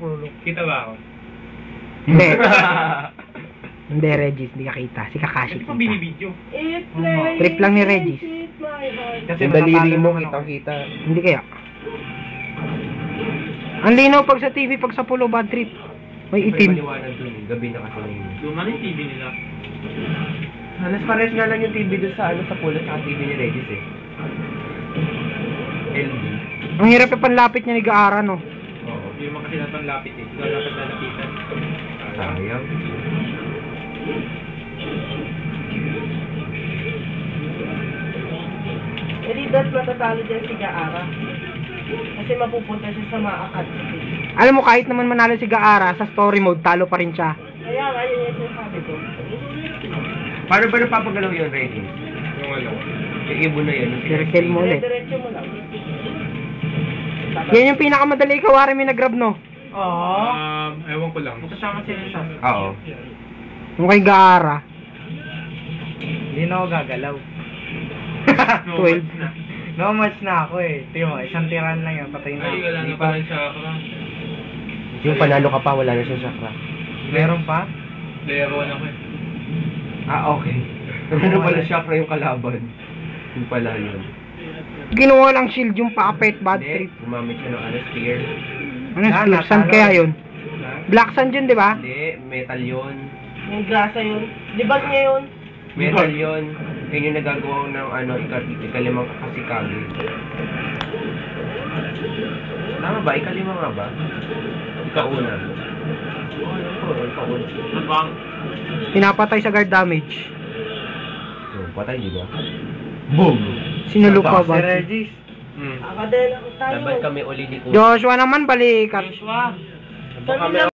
Krulok. Kita ba ako? Hindi. Hindi, Regis. Hindi ka kita. Si Kakashi Hindi ko kita. binibidyo. Trip lang ni Regis. Kasi Yung daliri mo, naman ako. kitang-kita. Hindi kaya. Ang linaw pag sa TV, pag sa pulo, bad trip. May itim. Maliwanag dun, gabi na kasi ngayon. Luma na yung TV nila. Halos pares nga lang yung TV doon sa sa pula sa TV ni Regis eh. LG. Ang hirap yung panlapit niya ni Gaara, no? Oo. Hindi naman kasi natin lapit eh. Ikaw dapat lalapitan. Sayang. Hindi dapat matatalo dyan si Gaara. Kasi mapupunta siya sa mga academy. Alam mo, kahit naman manalo si Gaara, sa story mode, talo pa rin siya. Kaya nga, yun yung sinasabi ko. Paano ba napapagalaw yun, Regis? Yung ano. Yung ibon na yun. Circle mo ulit. Diretso mo lang. Yan yung pinakamadali ikaw, Armin, na grab, no? Oo. Ewan ko lang. Kasama sila siya. Oo. Yung kay Gaara. Hindi na ako gagalaw. 12. No match na ako eh. Tingnan mo, isang tiran lang yan. Patay na. Ay, wala na pala siya ako. Yung panalo ka pa, wala na siyang chakra. Meron pa? Player 1 ako eh. Ah, okay. Ano pala chakra yung kalaban? Yung pala yun. Ginawa lang shield yung paapet, bad Hindi, trip. gumamit siya ng spear. Ano, spear? Saan kaya yun? Black Sun yun, di ba? Hindi, metal yun. Yung grasa yun. Libag niya yun. Metal yun. Yun yung nagagawa ng ikalimang kasikagi. Tama ba? Ikalima nga ba? Ikauna. Oo, ano po? Ikauna. Nabang. Pinapatay sa guard damage. Patay, di ba? Boom! Sinulok pa Si ba? Regis. Akadel ako tayo. Laban kami uli ni Kuya. Joshua naman, balikat. Joshua. Kami lang